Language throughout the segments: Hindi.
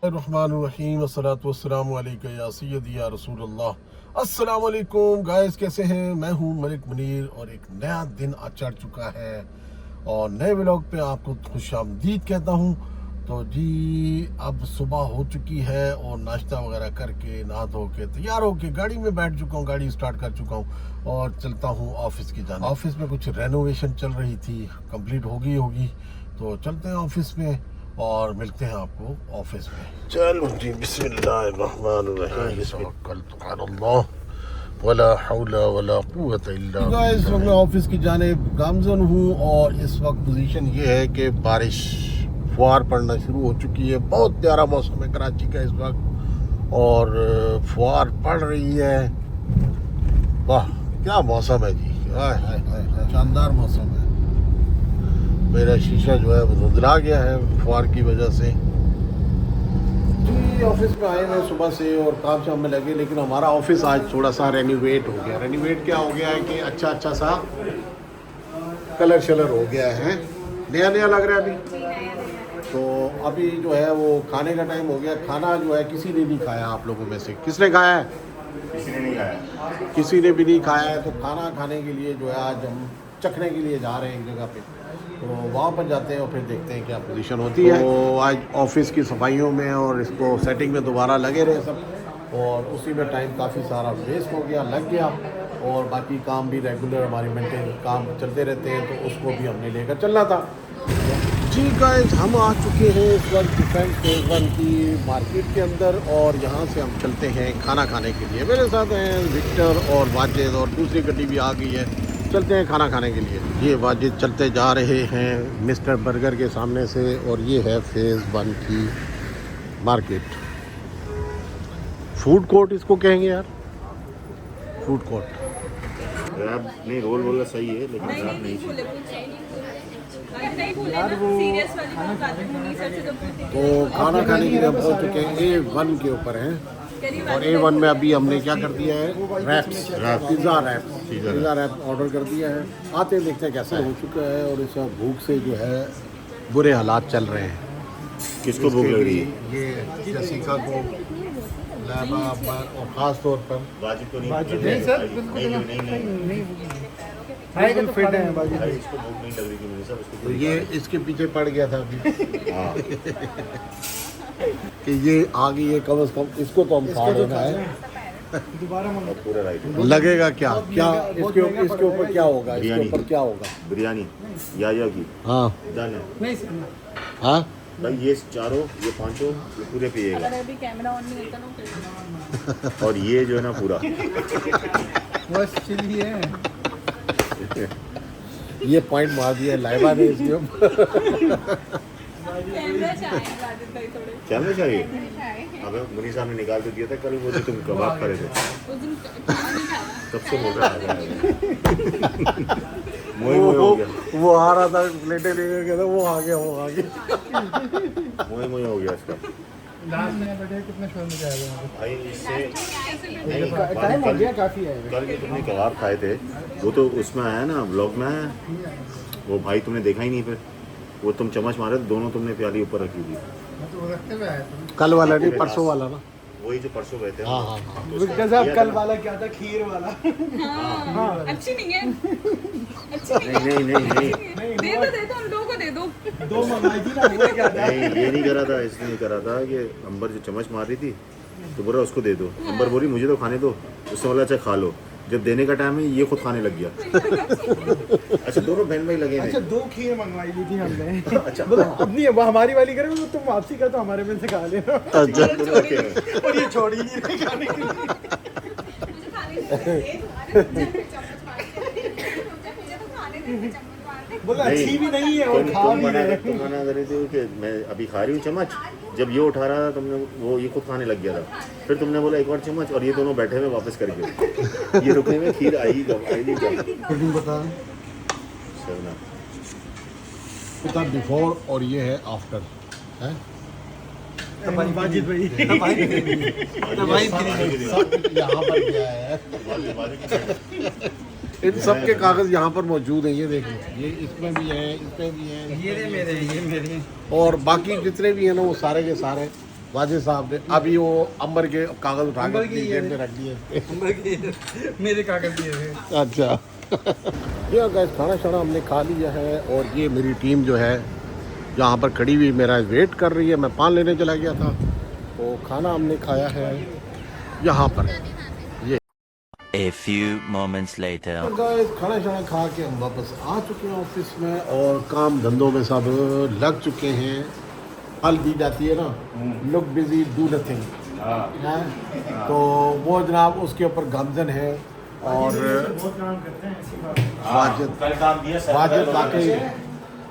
रहमानुर्रहीम अस्सलातु वस्सलामु अलैका या सय्यदी या रसूलल्लाह। अस्सलाम वालेकुम गाइस, कैसे हैं? मैं हूं मलिक मुनीर और एक नया दिन आ चढ़ चुका है और नए व्लॉग पे आपको खुशामदीद कहता हूं। तो जी अब सुबह हो चुकी है और नाश्ता वगैरह करके नहा धो के तैयार होके गाड़ी में बैठ चुका हूँ, गाड़ी स्टार्ट कर चुका हूँ और चलता हूँ ऑफिस की जाने। ऑफिस में कुछ रेनोवेशन चल रही थी, कंप्लीट होगी तो चलते हैं ऑफिस में और मिलते हैं आपको ऑफिस में। चलो जी, बिस्मिल्लाहिर्रहमानिर्रहीम, वला हौला वला कुव्वता इल्ला बिल्लाह। गाइस, मैं ऑफिस की जानिब गामजन हूँ और इस वक्त पोजीशन ये है कि बारिश फुहार पड़ना शुरू हो चुकी है। बहुत प्यारा मौसम है कराची का इस वक्त और फुहार पड़ रही है। वाह क्या मौसम है जी, हाय हाय हाय, शानदार मौसम है। मेरा शीशा जो है वो धुंधला गया है फुहार की वजह से। जी ऑफिस में आए हैं सुबह से और काम शाम में लगे, लेकिन हमारा ऑफिस आज थोड़ा सा रेनोवेट हो गया। रेनोवेट क्या हो गया है कि अच्छा सा कलर शलर हो गया है, नया नया लग रहा है अभी। तो अभी जो है वो खाने का टाइम हो गया। खाना जो है किसी ने नहीं खाया, आप लोगों में से किसने खाया है? किसी ने नहीं खाया, किसी ने भी नहीं खाया है। तो खाना खाने के लिए जो है आज हम चखने के लिए जा रहे हैं एक जगह पे, तो वहाँ पर जाते हैं और फिर देखते हैं क्या पोजीशन होती है। तो आज ऑफिस की सफाइयों में और इसको सेटिंग में दोबारा लगे रहे सब और उसी में टाइम काफ़ी सारा वेस्ट हो गया, लग गया। और बाकी काम भी रेगुलर हमारी मेंटेन काम चलते रहते हैं, तो उसको भी हमने लेकर चलना था। जी गाइस, हम आ चुके हैं इस वक्त डिफेंस फेज 1 की मार्केट के अंदर और यहाँ से हम चलते हैं खाना खाने के लिए। मेरे साथ हैं विक्टर और वाजिद और दूसरी गड्डी भी आ गई है। चलते हैं खाना खाने के लिए। ये वाजिद चलते जा रहे हैं मिस्टर बर्गर के सामने से और ये है फेज़ 1 की मार्केट। फूड कोर्ट इसको कहेंगे यार, फूड कोर्ट। रैप नहीं, रोल बोलना सही है लेकिन रैप नहीं चाहिए। तो खाना खाने के लिए हम पहुँच चुके हैं A1 के ऊपर हैं और A1 में अभी हमने क्या कर दिया है, पिज़्ज़ा रैप ऑर्डर कर दिया है। आते हैं देखते हैं कैसा हो चुका है। और इस भूख से जो है बुरे हालात चल रहे हैं। किसको भूख लग रही है? ये जसीका को, लैबा और ख़ास तौर पर वाजिब तो नहीं सर, नहीं बिल्कुल फिट है बाजी। इसको भूख नहीं लग रही थी मेरे साहब, इसको तो ये इसके पीछे पड़ गया था अभी हाँ कि ये आ गई है, कम से कम इसको तो हम खा लेना है। दोबारा पूरा राइट है। लगेगा क्या क्या इसके ऊपर क्या होगा, इसके ऊपर क्या होगा? बिरयानी या की हाँ डन है नहीं सर, हाँ भाई। ये चारों, ये पांचों, ये पूरे पिएगा। अभी कैमरा ऑन नहीं होता ना और ये जो है ना पूरा बस चिल्ली है। ये पॉइंट मार दिया लाइबा ने इसके ऊपर। कैमरा चाहिए राजन भाई थोड़े। कैमरे चाहिए? अबे मुनी साहब ने निकाल के दिया था कल, वो जो तुम कबाब करे थे, उस दिन नहीं खाया। तब से बोल रहा है मोए हो गया, वो आ रहा था प्लेटें लेकर गया था, वो आ गया मोए हो गया इसका। लास्ट में बैठे कितने शोर में जाएगा भाई इससे नहीं, टाइम हो गया काफ़ी है। कल जो तुमने कबाब खाए थे वो तो उसमें आया ना, ब्लॉग में आया वो। भाई तुमने देखा ही नहीं, फिर वो तुम चम्मच मारे दोनों, तुमने प्याली ऊपर रखी थी। तो रखते हुए आया था कल वाला नहीं, परसों वाला ना। वही जो परसों गए थे। हाँ हाँ हाँ। तो उसका विक्टर साहब किया कल था। वाला क्या था, खीर वाला। हाँ, अच्छी नहीं है। अच्छी नहीं दे दो हम लोगों को दे दो। दो मंगाई थी ना, हुआ क्या था? नहीं, ये नहीं करा था, इसने नहीं करा था कि अंबर जो चम्मच मार रही थी तो बोला उसको दे दो। अंबर बोली मुझे तो खाने दो, उसने बोला अच्छा खा लो। जब देने का टाइम है ये खुद खाने लग गया। अच्छा दोनों बहन भाई लगे अच्छा हैं। 2 खीर मंगवाई ली थी हमने। अच्छा बोला अपनी अब हमारी वाली करें, तो तुम वापसी कर तो हमारे में से खा लेना। अच्छा दोनों रखे हैं। और ये छोड़ ही नहीं रहे खाने के लिए। मुझे खाने दे चम्मच मारते मुझे तो खाने दे चम्मच मारते। बोला अच्छी भी नहीं है और खा भी रहे। तुम मना कर रही थी कि मैं अभी खा रही हूँ चम्मच। जब ये उठा रहा था तुमने, वो ये खुद खाने लग गया था। फिर तुमने बोला एक और चम्मच, और ये दोनों बैठे हुए वापस करके। ये रुकने में खीर आई नहीं क्या? बता बता बिफोर और ये है आफ्टर है। वाजिद भाई सब यहाँ पर क्या है, इन सब के कागज यहाँ पर मौजूद हैं। ये देखिए, ये इसमें भी है, इसमें भी है, ये मेरे और बाकी जितने भी हैं ना वो सारे के सारे वाजिद साहब ने अभी वो अंबर के कागज उठा अंबर कर की जेब ये- में रख दिए। मेरे कागज दिए थे। अच्छा ये गैस खाना शाना हमने खा लिया है और ये मेरी टीम जो है यहाँ पर खड़ी हुई मेरा वेट कर रही है। मैं पान लेने चला गया था तो खाना हमने खाया है यहाँ पर। ये A few moments later. Gas खाना शाना खा के हम वापस आ चुके हैं ऑफिस में और काम धंधों में सब लग चुके हैं। हल दी जाती है ना, लुक बिजी डू नथिंग है, तो वो जनाब उसके ऊपर गामजन है। और बहुत काम करते हैं ऐसी बात। वाजिद वाकई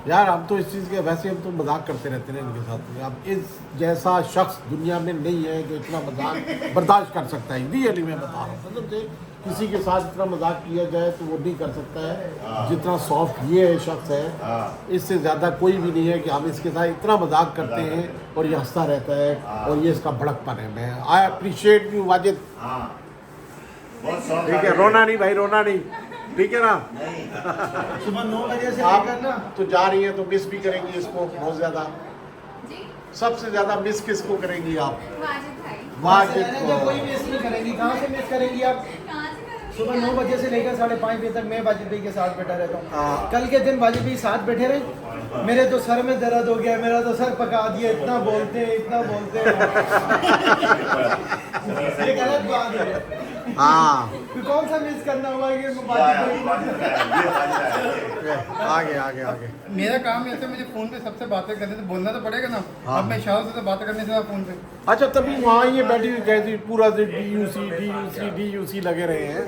यार हम तो इस चीज़ के वैसे हम तो मजाक करते रहते हैं इनके साथ। अब इस जैसा शख्स दुनिया में नहीं है जो इतना मजाक बर्दाश्त कर सकता है। रियली मैं बता रहा हूँ मतलब से किसी के साथ इतना मजाक किया जाए तो वो नहीं कर सकता है जितना सॉफ्ट ये शख्स है। इससे ज़्यादा कोई भी नहीं है कि हम इसके साथ इतना मजाक करते हैं और ये हंसता रहता है और ये इसका भड़कपन है। मैं आई अप्रिशिएट यू वाजिद। ठीक है, रोना नहीं भाई, रोना नहीं, ठीक है ना। सुबह 9 बजे से आप लेकर ना तो जा रही है तो मिस भी करेंगी इसको बहुत ज्यादा। जी सबसे ज्यादा मिस किसको करेंगी आप? वाजिद भाई वाजिद रहने दो, कोई मिस नहीं करेंगी। कहाँ से मिस करेंगी आप? कहाँ से करूँगी सुबह 9 बजे से लेकर 5:30 बजे तक मैं वाजिद भाई के साथ बैठा रहता हूँ। हाँ। कल के दिन वाजिद भाई साथ बैठे रहे, मेरे तो सर में दर्द हो गया, मेरा तो सर पका दिया। इतना बोलते हैं, इतना बोलते हैं। ये गलत बात है। हाँ फिर कौन सा मिस करना हुआ कि वाजिद भाई? आगे आगे आगे। मेरा काम ऐसे मुझे फोन पे सबसे बातें करने तो बोलना तो पड़ेगा ना। हाँ। अब मैं इशारों से तो बातें करने से फोन पे अच्छा तभी वहाँ ये बैठी हुई कहती पूरा दिन DUC लगे रहे हैं।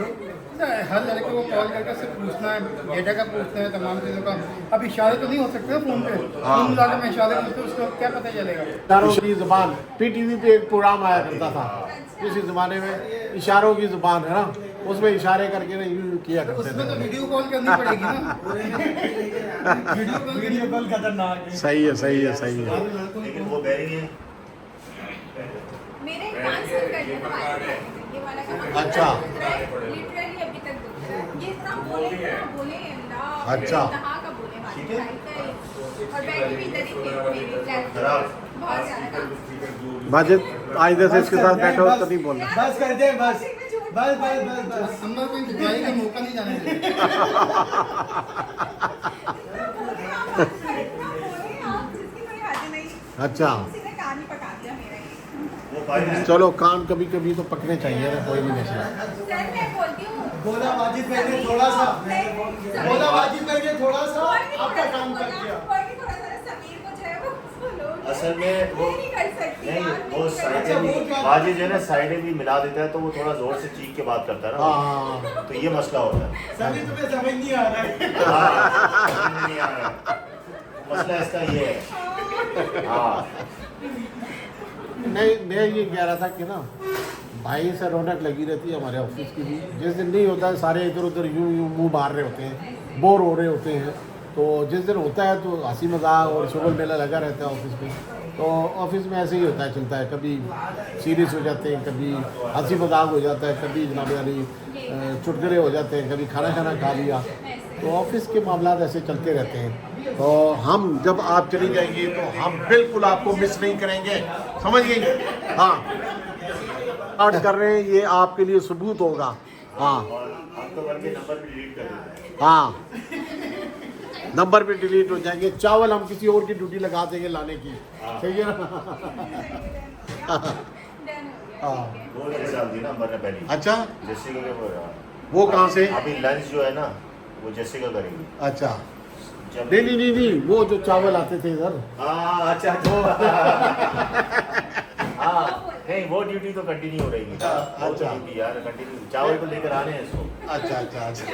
हर लड़के को कॉल करके उससे पूछना है, डेटा का पूछना है, तमाम चीज़ों का। अब इशारे तो नहीं हो सकते ना फोन पे। फोन मिला के मैं इशारे पूछते उसको क्या पता चलेगा। इशारों की जुबान PTV पे एक प्रोग्राम आया करता था किसी ज़माने में, इशारों की जुबान है ना, उसमें इशारे करके ना यूँ किया करते उसमें तो थे। वीडियो कॉल करनी पड़ेगी ना। वीडियो कॉल खतरनाक है। सही है सही है सही है। लेकिन वो बैरिंग है। मेरे कान से कर दिया था वाजिद भाई ने। ये वाला काम अच्छा। लिटरली अभी तक दुख रहा है। ये इतना बोले अल्लाह। अच्छा। कहाँ का बोले वाजिद भाई का। और बैठी भी इधर ही थी मेरी फ्लैट में। बहुत ज़्यादा काम। वाजिद आइंदा से इसके साथ बैठो तो नहीं बोलना। बस कर दे, बस बस बस बस बस। अंदर कोई दिखाई का मौका नहीं जाने देते। अच्छा कान ही पका दिया मेरा ये। वो फाइल चलो कान कभी कभी तो पकने चाहिए ना, कोई नहीं मसला। सर मैं बोलती हूँ बोला वाजिद भाई ने थोड़ा सा, बोला वाजिद भाई ने थोड़ा सा आपका काम कर दिया। समीर को जो है वो follow किया। असल में वो मैं नहीं कर सकती नहीं, यार, वो मैं नहीं कर साइडें अच्छा, भी वो क्या- बाजी जो है ना साइडें भी मिला देता है तो वो थोड़ा जोर से चीख के बात करता है ना। हाँ तो ये मसला होता है। सभी तुम्हें समझ नहीं आ रहा है। हाँ, समझ नहीं आ रहा है। मसला इसका ये है। हाँ नहीं मैं ये कह रहा था कि ना भाई से रौनक लगी रहती है हमारे ऑफिस की भी। जिस दिन नहीं होता है सारे इधर उधर यूं यूं मुंह मार रहे होते हैं, बोर हो रहे होते हैं। तो जिस दिन होता है तो हंसी मजाक और शोर मेला लगा रहता है ऑफिस में। तो ऑफिस में ऐसे ही होता है, चलता है, कभी सीरियस हो जाते हैं, कभी हंसी मजाक हो जाता है, कभी जनाब वाली चुटकुले हो जाते हैं, कभी खाना खाना खा लिया। तो ऑफिस के मामला ऐसे चलते रहते हैं। तो हम जब आप चली जाएंगी तो हम बिल्कुल आपको मिस नहीं करेंगे, समझ गई? हाँ स्टार्ट कर रहे हैं, ये आपके लिए सबूत होगा। हाँ और अक्टूबर के नंबर भी डिलीट कर देते हैं। हाँ नंबर भी डिलीट हो जाएंगे। चावल हम किसी और की ड्यूटी लगा देंगे लाने की, सही है ना? डन हो गया, हाँ। ठीक है। वो मेरे साथ थी ना नंबर ने पहली। अच्छा जैसे वो कहाँ से? अभी लंच जो है ना वो जैसिका करेगी। अच्छा जब नहीं वो जो चावल आते थे इधर। हाँ अच्छा हाँ नहीं वो ड्यूटी तो कंटिन्यू हो रहेगी। वो अच्छा। ड्यूटी यार कंटिन्यू चावल तो लेकर आने हैं इसको। अच्छा अच्छा अच्छा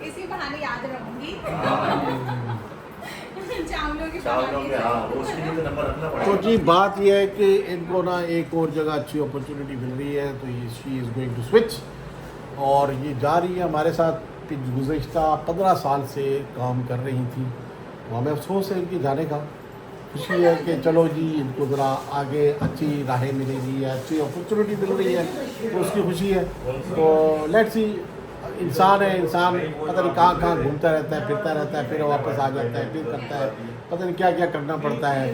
इसी बहाने याद रखूंगी। चावलों की चावलों में हाँ वो उसके लिए तो नंबर रखना तो पड़ेगा। जी बात यह है कि इनको ना एक और जगह अच्छी अपॉर्चुनिटी मिल रही है तो ये she is going to switch और ये जा रही है हमारे साथ। गुज़श्ता 15 साल से काम कर रही थी तो हमें अफसोस है इनके जाने का। खुशी है कि चलो जी इनको ज़रा आगे अच्छी राहें मिलेगी, अच्छी अपॉर्चुनिटी मिल रही है तो उसकी खुशी है। तो लेट्स सी, इंसान है, इंसान पता नहीं कहाँ कहाँ घूमता रहता है, फिरता रहता है, फिर वापस आ जाता है, फिर करता है, पता नहीं क्या क्या करना पड़ता है।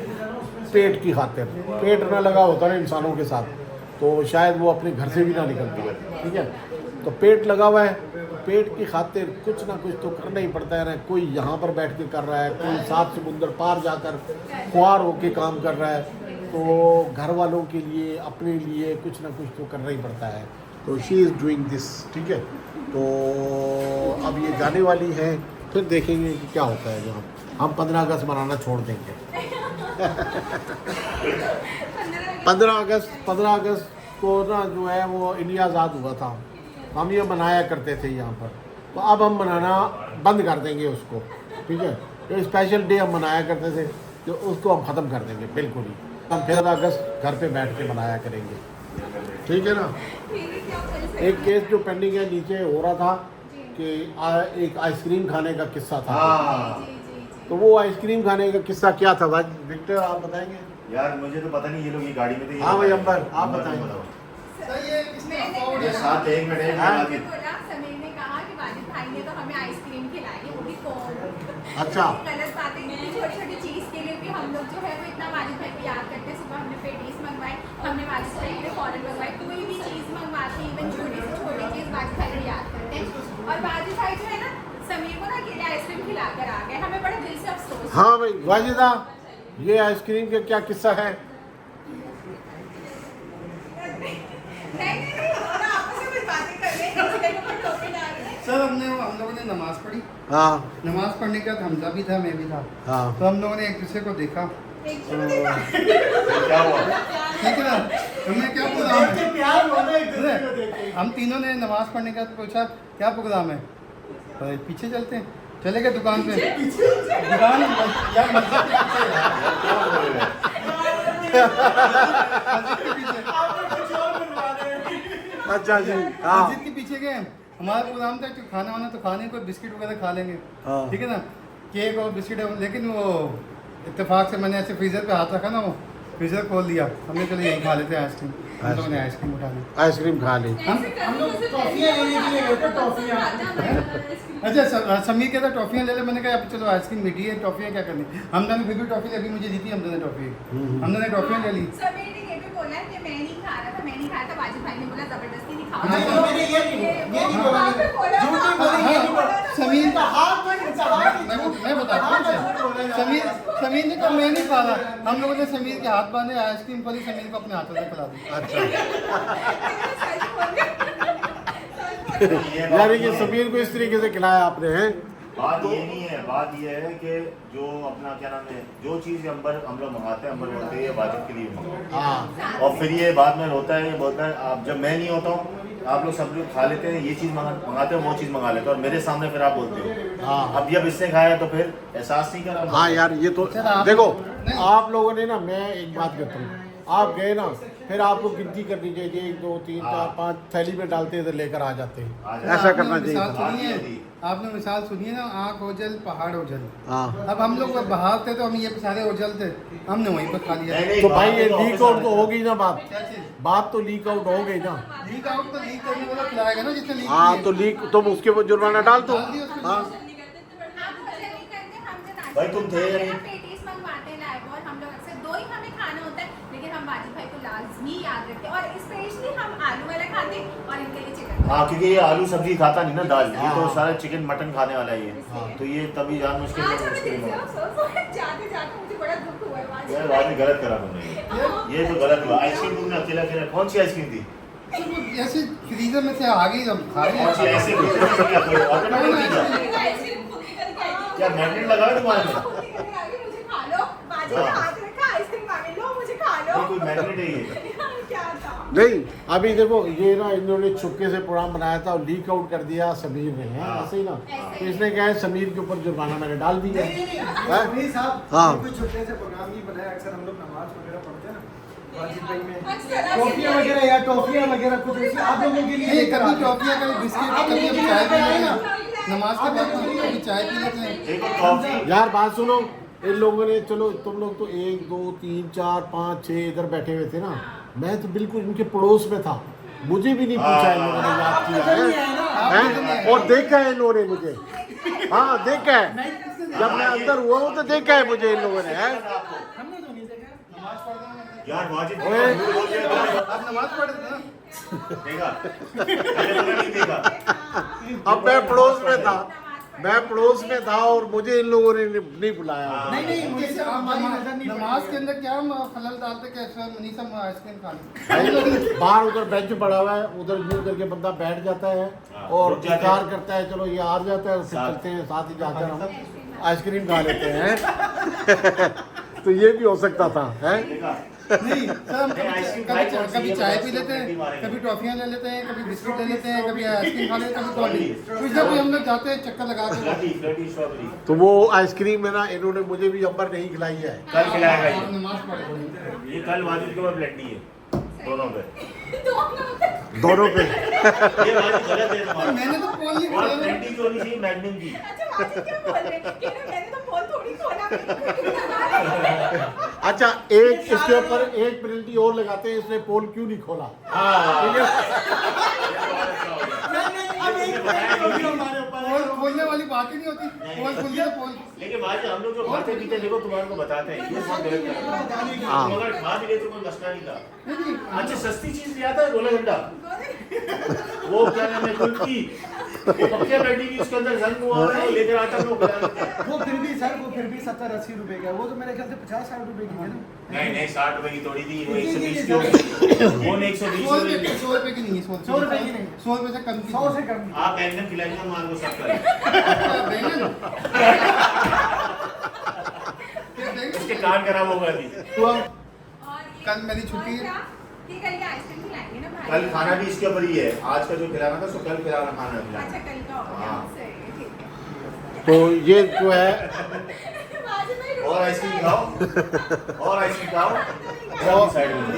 पेट की खातिर, पेट ना लगा होता ना इंसानों के साथ तो शायद वो अपने घर से भी ना निकलती है, ठीक है। तो पेट लगा हुआ है, पेट की खातिर कुछ ना कुछ तो करना ही पड़ता है ना। कोई यहाँ पर बैठ के कर रहा है, कोई 7 समुंदर पार जाकर ख्वार होके काम कर रहा है, तो घर वालों के लिए अपने लिए कुछ ना कुछ तो करना ही पड़ता है। तो शी इज़ डूइंग दिस, ठीक है। तो अब ये जाने वाली है, फिर देखेंगे कि क्या होता है। जो हम 15 अगस्त मनाना छोड़ देंगे। 15 अगस्त को ना जो है वो इंडिया आज़ाद हुआ था, हम ये मनाया करते थे यहाँ पर, तो अब हम मनाना बंद कर देंगे उसको, ठीक है। जो स्पेशल डे हम मनाया करते थे जो उसको हम ख़त्म कर देंगे बिल्कुल ही। हम 15 अगस्त घर पे बैठ के मनाया करेंगे, ठीक है ना। एक केस जो पेंडिंग है नीचे हो रहा था कि एक आइसक्रीम खाने का किस्सा था, तो वो आइसक्रीम खाने का किस्सा क्या था भाई विक्टर, आप बताएंगे? यार मुझे तो पता नहीं, ये लोग ये गाड़ी में थे। हाँ भाई अंबर, आप बताएंगे। ये साथ एक मिनट समीर ने कहा कि वाजिद भाई ने तो हमें आइसक्रीम खिलाई, वो भी कोन। अच्छा। गलत बात है, छोटी छोटी चीज के लिए भी हम लोग जो है वो इतना वाजिद भाई को याद करते हैं। सुबह हमने पेटीज मंगवाए, हमने वाजिद भाई के लिए फौरन मंगवाए, कोई भी चीज मंगवाते इवन छोटी से छोटी चीज वाजिद भाई को याद करते हैं। और वाजिद भाई जो है ना समीर को ना अकेले आइसक्रीम खिलाकर आ गए, हमें बड़े दिल से अफसोस। हाँ भाई वाजिदा, ये आइसक्रीम का क्या किस्सा है? सर हम लोगों ने नमाज पढ़ी। हाँ नमाज पढ़ने के बाद हमजा भी था, मैं भी था। हाँ। तो हम लोगों ने एक दूसरे को देखा, क्या हुआ? ठीक है ना, हमने क्या प्रोग्राम है, हम तीनों ने नमाज पढ़ने के बाद पूछा क्या प्रोग्राम है, तो पीछे चलते हैं, चले गए दुकान पे। दुकान यार मस्जिद के पीछे। अच्छा जी। हाँ मस्जिद के पीछे गए, हमारा प्रोग्राम था कि खाना वाना तो खाने को बिस्किट वगैरह खा लेंगे, हाँ। ठीक है ना, केक और बिस्किट। लेकिन वो इत्तेफाक से मैंने ऐसे फ्रीजर पे हाथ रखा ना, वो फ्रीजर खोल दिया, हमने चलो यही खा लेते हैं आइसक्रीम। हम लोगों ने आइसक्रीम उठा ली, आइसक्रीम खा ली। हम लोग टॉफियाँ लेने के लिए गए थे, टॉफियाँ। अच्छा समीर कहता टॉफियाँ ले ले, मैंने कहा अब चलो आइसक्रीम मीठी है, टॉफियाँ क्या करनी। हमने फिर भी टॉफी अभी मुझे दी थी, हमने टॉफी, हमने टॉफियाँ ले ली। समीर ने ये भी बोला कि मैं नहीं खा रहा था, मैं नहीं खाया था, वाजिद भाई ने बोला जबरदस्ती नहीं खाओ। नहीं, मैंने ये नहीं बोला, झूठ नहीं बोली, ये नहीं बोला। समीर इनका हाथ में इनका हाथ मैं बताता हूँ, समीर ने कहा मैं नहीं खा रहा। हम लोगों ने समीर के हाथ बांधे, आइसक्रीम खोली, समीर को अपने हाथों से खिला दी। यानी कि समीर को इस तरीके से खिलाया आपने, हैं? बात ये नहीं है, बात ये है कि जो अपना क्या नाम है, जो चीज़ अंबर हम लोग मंगाते हैं, अंबर बोलते हैं ये वाजिद के लिए मंगाओ। हाँ। और फिर ये बाद में होता है, ये बोलता है आप जब मैं नहीं होता हूँ आप लोग सब लोग खा लेते हैं, ये चीज़ मंगाते हो, वो चीज़ मंगा लेते हो, और मेरे सामने फिर आप बोलते हो। हाँ। अब जब इसने खाया तो फिर एहसास नहीं करा। हाँ यार ये तो देखो, आप लोगों ने ना, मैं एक बात कहता हूँ, आप गए ना, फिर आपको गिनती करनी चाहिए, 1 2 3 4 5 थैली में डालते इधर लेकर आ जाते हैं, ऐसा करना चाहिए। आपने मिसाल सुनी है ना, आँख ओझल पहाड़ ओझल। हाँ। अब हम लोग बाहर थे तो हम ये सारे ओझल थे, हमने वहीं पर खा लिया। नहीं, तो भाई ये बात लीक आउट तो हो गई ना, क्या चीज़? बात तो लीक आउट हो गई ना। लीक आउट तो लीक करने वाला खिलाएगा ना, जिसने लीक हाँ किया। तो लीक तुम उसके वो जुर्माना डाल दो। डाल दिया उसको। हाँ भाई तुम थे या नहीं? पेटीज मंगवाते हैं लाइव, और हम लोग अक्सर 2 ही हमें खाना होता है, लेकिन हम वाजिद भाई को लाजमी याद रखते हैं, और स्पेशली हम आलू वाला खाते हैं और इनके लिए चिकन। हाँ क्योंकि ये आलू सब्जी खाता नहीं ना, दाल, ये तो हाँ। सारा चिकन मटन खाने वाला है ये, तो ये तभी जान मुश्किल आज हमें मुश्किल दिल से अफसोस हो रहा है, जाते जाते मुझे बड़ा दुख हुआ है वाजिद यार भाई। बाद में गलत करा तुमने, ये तो गलत हुआ। आइसक्रीम तुमने अकेला अकेला, कौन सी आइसक्रीम थी? ऐसे फ्रीजर में से आ गई, हम खा रहे कौन सी हैं। आइसक्रीम क्या कोई ऑटोमेटिक थी आइसक्रीम खुद निकल के आई। क्या मैग्नेट लगा है तुम्हारे में? खुद निकल के आ गई, मुझे खा लो, वाजिद ने हाथ रखा, आइसक्रीम मांगे, लो मुझे खा लो। ये कोई मैग्नेट है ये? क्या था? नहीं, अभी देखो ये ना इन्होंने चुपके से प्रोग्राम बनाया था और लीक आउट कर दिया समीर ने, है ऐसे ही ना। तो इसने क्या है, समीर के ऊपर जुर्माना मैंने डाल दिया। हाँ? नहीं साहब, हाँ। कोई छोटे से प्रोग्राम नहीं बनाया। अक्सर हम लोग नमाज वगैरह पढ़ते हैं ना, वाजिद भाई में अक्सर टॉफियाँ वगैरह या टॉफियाँ वगैरह कुछ ऐसी आप लोगों के लिए नहीं, लेकर कभी आते हैं। टॉफियाँ, कभी बिस्किट, कभी हम चाय पी लेते हैं नमाज के बाद, कभी चाय पी लेते हैं। एक और कॉफी। यार बात सुनो, इन लोगों ने, चलो तुम लोग तो 1 2 3 4 5 6 इधर बैठे हुए थे ना, मैं तो बिल्कुल इनके पड़ोस में था, मुझे भी नहीं पूछा इन लोगों ने, याद किया है, और देखा है इन लोगों ने मुझे। हाँ देखा है, जब मैं अंदर हुआ हूँ तो देखा है मुझे इन लोगों ने, है। नमाज पढ़ रहे हैं। यार वाजिब आप नमाज पढ़ रहे थे ना? देखा मैंने तो नहीं देखा। अब मैं पड़ोस में था और मुझे इन लोगों ने नहीं बुलाया। नहीं मुझे से हमारी नजर नहीं नमाज के अंदर क्या खलल डालते कि मनीषा आइसक्रीम खा ली। बाहर उधर बेंच पड़ा हुआ है, उधर यूं करके बंदा बैठ जाता है और रुक जाते इंतजार करता है, चलो ये आ जाता है, फिर चलते हैं साथ ही जाकर हम आइसक्रीम खा लेते हैं। तो ये भी हो सकता था, है? नहीं सर, हम कभी चाय पी लेते हैं, कभी टॉफियाँ ले लेते हैं, कभी बिस्किट ले लेते हैं, कभी आइसक्रीम खा लेते हैं, कभी कोल्ड ड्रिंक। तो जब भी हम लोग जाते हैं चक्कर लगा के, तो वो आइसक्रीम है ना, इन्होंने मुझे भी अंबर नहीं खिलाई है। कल खिलाएगा ये। नमाज पढ़ ये कल वाजिब के बाद ब्लैंडी है दोनों पे। दोनों पे। ये वाजिब गलत है तुम्हारा। मैंने तो पोल नहीं और खोला। ब्लैंडी की होनी चाहिए मैग्नीम की। अच्छा वाजिब क्या बोल रहे हैं? मैंने तो पोल थोड़ी खोला, मैंने तो लगा अच्छा, एक इसके ऊपर एक पेनल्टी और लगाते हैं, इसने पोल क्यों नहीं खोला? पोल खोलने वाली बात ही नहीं होती। पोल खुल गया तो पोल। लेकिन वाजिब हम लोग जो खाते पीते देखो तुम्हारे को बताते हैं ये बहुत गलत है। हाँ। तुम अगर खा भी ले तो कोई मसला नहीं था। अच्छा सस्ती चीज लिया था गोला गंडा, वो क्या नाम है कुल्फी, वो पक्के बैठी की उसके अंदर जंग हुआ है, लेकर आता है लोग खिला देते हैं। वो फिर भी सर, वो फिर भी 70-80 रुपए का है। वो तो मेरे ख्याल से 50-60 रुपए की है ना। नहीं 60 रुपए की थोड़ी थी, वो 120 की होगी, वो 120 100 रुपए की। 100 रुपए की नहीं है। 100 रुपए की नहीं। 100 रुपए से कम की। 100 से कम। आप बैंगन खिलाइएगा मान को सब करें। बैंगन। उसके कान खराब होगा अभी। कल मेरी छुट्टी है। कि कल के आइसक्रीम खिलाएंगे ना भाई। कल खाना भी इसके ऊपर ही है, आज का जो खिलाना था सो कल खिलाना खाना अच्छा खिलाना। कल का हो गया, हाँ। सही है, ठीक है। तो ये जो है, वाजिब भाई और आइसक्रीम खाओ, और आइसक्रीम खाओ। और साइड में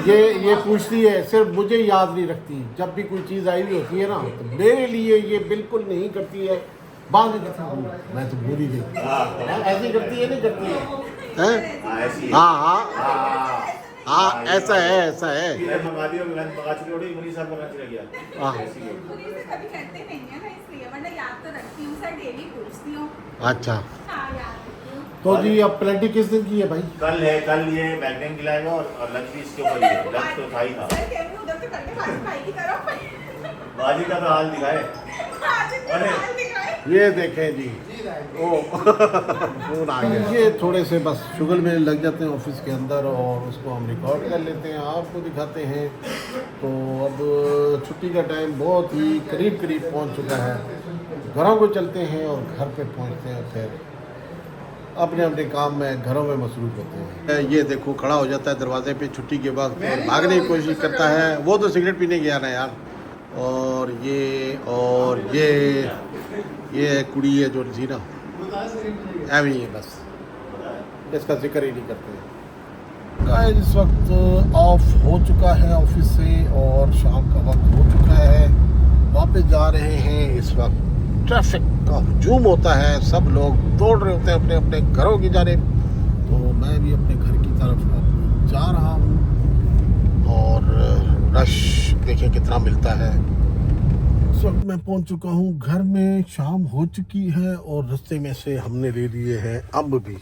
ये पूछती है, सिर्फ मुझे याद नहीं रखती। जब भी कोई चीज़ आई हुई होती है ना, तो मेरे लिए ये बिल्कुल नहीं करती है। बाद में कहती हूँ मैं तो भूल ही गई। ऐसी करती है, नहीं करती है, हैं? हाँ ऐसी है। हाँ, ऐसा है। मैं मंगा दी और लंच मंगा चुकी थोड़ी मुनी साहब का लंच रह गया। हाँ। ऐसी है। खुद ही से कभी करते नहीं है ना, इसलिए वरना याद तो रखती हूँ सर, डेली पूछती हूँ। अच्छा, हाँ याद रखती हूँ। तो जी अब प्लेटी किस दिन की है भाई? कल है, कल ये मैगनीम खिलाएगा और लंच भी इसके ऊपर ही है। लंच तो था ही था। सर कह रही हूँ उधर से करके वाजिब भाई की तरफ। वाजिब का तो हाल दिखाए। वाजिब का अरे। हाल दिखाए। ये देखें जी, ओ फोन आ गया। ये थोड़े से बस शुगल में लग जाते हैं ऑफिस के अंदर और उसको हम रिकॉर्ड कर लेते हैं, आपको दिखाते हैं। तो अब छुट्टी का टाइम बहुत ही करीब पहुंच चुका है। घरों को चलते हैं और घर पे पहुंचते हैं, फिर अपने काम में घरों में मसरूफ होते हैं। ये देखो खड़ा हो जाता है दरवाजे पे छुट्टी के बाद, फिर भागने की कोशिश करता है। वो तो सिगरेट पीने गया ना यार। और ये कुड़ी है जो थी ना, एवं ही है, बस इसका जिक्र ही नहीं करते। गाइस इस वक्त ऑफ हो चुका है ऑफिस से और शाम का वक्त हो चुका है। वापस जा रहे हैं। इस वक्त ट्रैफिक का हजूम होता है, सब लोग दौड़ रहे होते हैं अपने अपने घरों की जानिब। तो मैं भी अपने घर की तरफ अब जा रहा हूँ और रश देखें कितना मिलता है। इस वक्त मैं पहुंच चुका हूं घर में, शाम हो चुकी है और रास्ते में से हमने ले लिए हैं अम्ब भी।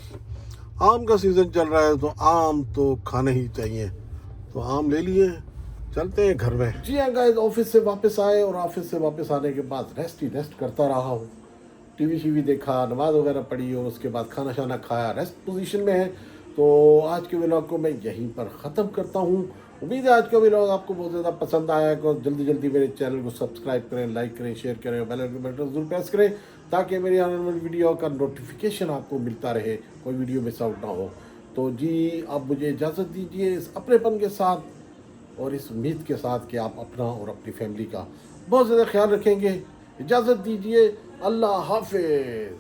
आम का सीज़न चल रहा है तो आम तो खाने ही चाहिए, तो आम ले लिए, चलते हैं घर में। जी हाँ गाइस, ऑफिस से वापस आए और ऑफिस से वापस आने के बाद रेस्ट करता रहा हूँ। टीवी देखा, नमाज वगैरह पढ़ी और उसके बाद खाना शाना खाया, रेस्ट पोजीशन में है। तो आज के व्लॉग को मैं यहीं पर ख़त्म करता हूँ। उम्मीद है आज का व्लॉग आपको बहुत ज़्यादा पसंद आया है। और जल्दी मेरे चैनल को सब्सक्राइब करें, लाइक करें, शेयर करें और बेल आइकन बटन जरूर प्रेस करें ताकि मेरी आने वाली वीडियो का नोटिफिकेशन आपको मिलता रहे, कोई वीडियो मिस आउट ना हो। तो जी अब मुझे इजाज़त दीजिए इस अपनेपन के साथ और इस उम्मीद के साथ कि आप अपना और अपनी फैमिली का बहुत ज़्यादा ख्याल रखेंगे। इजाज़त दीजिए, अल्लाह हाफिज़।